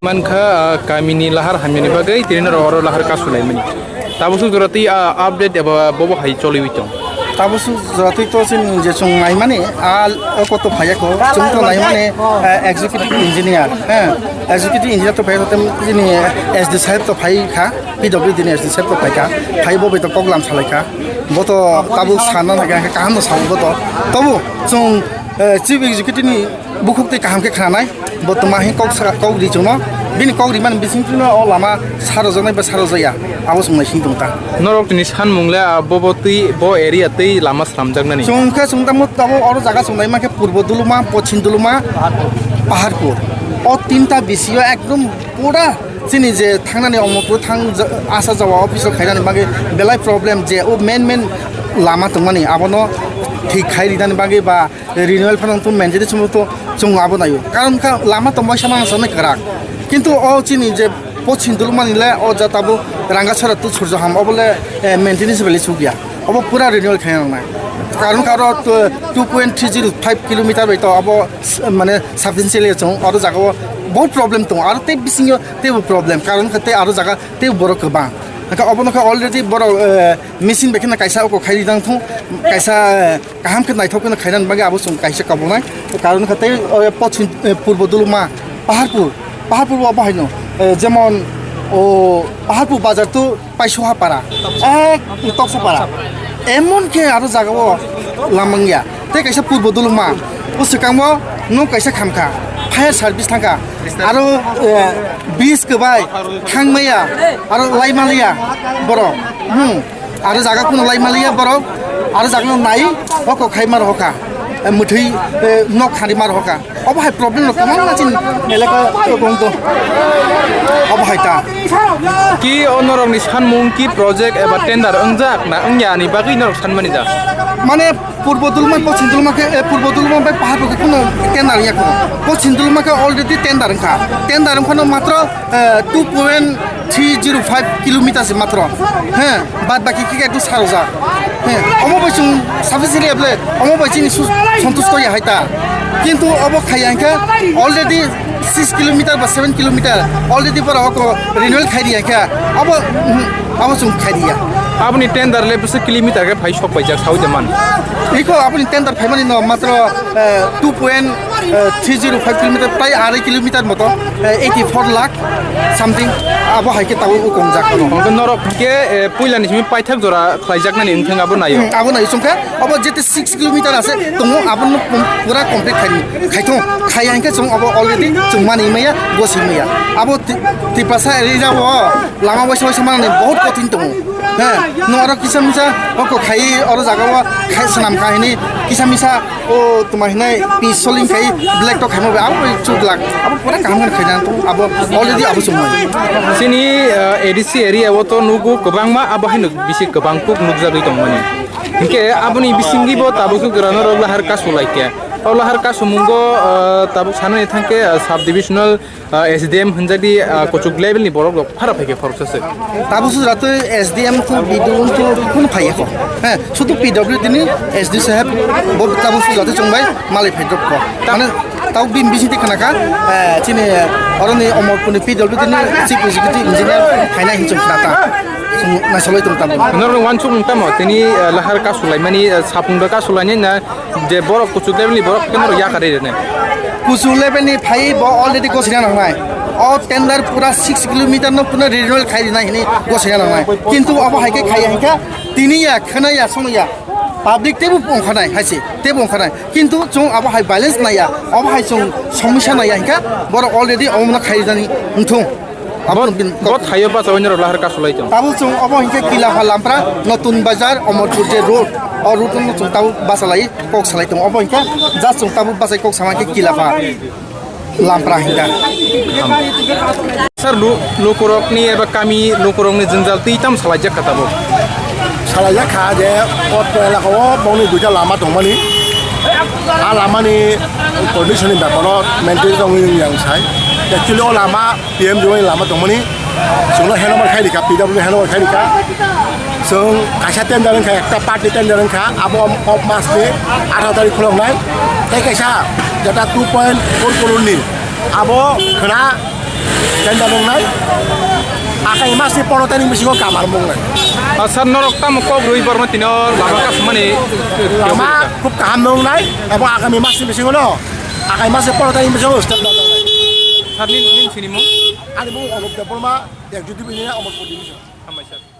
Manka kami lahar hamini bagai tirina oro lahar kasulai mani. Tabusu durati update eba bobo hai choli wito. Tabusu durati to sin je chung nai mane al ko to phaya ko chung to nai mane executive engineer executive engineer to phaya to ni SD sahib to phai kha PWD ni SD sahib to phai ka phai bo be to program salai ka bo to tabu sana na ga ka ham sa bo to tabu chung chief executive ni bukhuk te kaham ke khanai bo to ma he kok di chung no bini kok di man bising tu no lama saro janai ba saro jaya abo sung nai sing tung ta Norok tini san mungle bobo tui bo area tui lama samjak nani. Sungka sungta mut tabo oro jaga sungai ma ke purbo duluma pochin duluma paharpur o tinta bisio ekdom pura sini je thangnani omopur thang asa jawa office khairani bage belai problem je o main lama tungmani abono ঠিক খাই return বাগে বা renewal fund তো maintenance মতো চং আবো নাইও কারণ কা লামা তো মই সামান সনে করাক কিন্তু ও চিনি যে পছিন দুলমানিলে ও জাতাবো রাঙ্গা ছড়া তো সূর্য হাম অবলে মেনটেন্স বেলি সুগিয়া অব পুরা রিনিউয়াল খাই না কারণ কারো 2.305 কিলোমিটার বাইতো অব মানে সাফিসিয়েন্টলি চং আর জায়গা বহুত প্রবলেম তো আর তে বিসিও তে প্রবলেম কারণ খাতে আর জায়গা তে বড় কবা Naka obo naka already boro machine bekin na kaisa ko khairi dang thu kaisa kaham ke nai thok na khairan bage abo sung kaisa kabonai karon khate pochin purbo duluma paharpur obo haino jemon o paharpur bazar tu paisoha para ek toksa para emon ke aro jagao lamangya te kaisa purbo duluma usukangmo no kaisa khamkha fire service thangka aro bis kebai thangmaya aro laimalia boro aro jaga kuno laimalia boro aro jaga nai hoko khaimar hoka muthei nok kharimar hoka obo hai problem no kamang na chin meleka gong to obo hai ta Ki onorok ni san mung ki project eba tender engjak na engya ni bagi norok san mani da. মানে পূর্ব দুলমা পশ্চিম দুলমাকে পূর্ব দুলমা by পাহাড়কে কোনো tender ইয়া কোনো পশ্চিম দুলমাকে already tender খানো মাত্র 2.305 kilometre মাত্র হ্যাঁ বাদ বাকি কি একটু সারজা হ্যাঁ অমবৈসুং সাফিসিয়েন্টলি এবলে অমবৈসিনি সন্তুষ্ট ইয়া হাইতা কিন্তু অব খাইয়াঙ্কা অলরেডি 6 কিলোমিটার বা 7 কিলোমিটার অলরেডি পর রিনিউয়াল খাই দিয়া অব সুং খাই দিয়া Apni tender le buse kilometer ke phai shok paijak sau jaman. Iko apni tender family no matro 2.305 kilometer prai 2 kilometer moto 84 lakh something abo haike tawo kongjak no Ongko norok ke puila ni simi paithak jora khlaijak nani engthang abo nayo. abo nai sungka abo jete 6 kilometer ase tongo abo pura complete khaito khaiangke jong abo already jungmani meya gosimaya abo tipasa area wo lama boisa samane bahut kotin tongo হ্যাঁ নরা কিসামিসা ওকো খাই আর জাগাও খাই সানাম খাইনি কিসামিসা ও তোমার হিনাই পিসলিং খাই black টক খাইমো আবো চুকলাক আবো পুরা কাম খাইনা তো আবো অলরেডি আবো সুময় Sini ADC area wo to nugu kobangma abo hinuk bisi kobang puk nukjagui tongmani. Hingke aboni bisingi bo tabuku grano rok lahar kasulai ke. Lahar kasumunggo tabuk sana ni thangke sub divisional SDM hanjadi kochuk level ni borok rok phara pheke forces. তাবুসু রাতে SDM তো বিদুন তো কোন ফাইয়া কো হ্যাঁ শুধু PW দিনি SD সাহেব Bob তাবুসু রাতে চংবাই মালাই ফাইদ্রপ কো মানে তাও বিম বিসিতি খানাকা চিনে অরনি অমরপুনি পিডব্লিউ দিনি চিফ এক্সিকিউটিভ ইঞ্জিনিয়ার ফাইনা হিচং খাতা na soloi tum tam Norong wansung tamo tini lahar kasulai mani sapungda kasulai na je borok kochuk level ni borok kenor ya kare ne. কুচু level ni phai bo already ko sina nai o tender pura 6 kilometer no puna renewal khai na hini go sina nai kintu abo haike khai haika tini ya khana ya sono ya public তেবো অংখানায় হাইছে তেবো অংখানায় কিন্তু जों আবহাই balance Naiya আবহাই जों সমস্যা নাইয়া হিকা বড় অলরেডি অমনা খাইজানি উঠুং আবার বত হাইও বা চাওয়াইনার লাহার কাজ চলাইতাম তাবো जों আবহাই হিকা কিলাফা লামপ্রা নতুন বাজার অমরপুর যে রোড রুট जों তাবো বাসালাই কক সালাই দं আবহাই হিকা জাস্ট जों তাবো বাসাই কক সামাকে কিলাফা লামপ্রা হিকা স্যার লোকরকনি এবা কামি লোকরকনি জঞ্জাল তিতাম সালাইজাক কাটাবো salahnya kaje pot pela ko bong ni duja lama dong mani lama ni condition ni bakoro maintain dong yang sai ya kilo lama PM jo lama dong mani sung la heno mar khai dika PW heno mar khai dika sung kasha ten dalan kha ekta party ten dalan kha abo of mas ni 18 tarikh khulong nai tai kaisa jata 2.4 crore ni abo khana ten dalan nai akai mas ni 15 tarikh misi ko kamar mong nai sir নরকটা মুকক রবিবার মা তিন লামা কাজ মানে lama খুব কাম নং নাই এবং আগামী মাসে বেশি হলো আগামী মাসে 15 তারিখ বেশি হলো স্টার্ট দাও নাই স্যার নিন নিন চিনিমু আর এবং অমুক দেবর্মা এক যদি বিনে অমুক পড়ি হামাই স্যার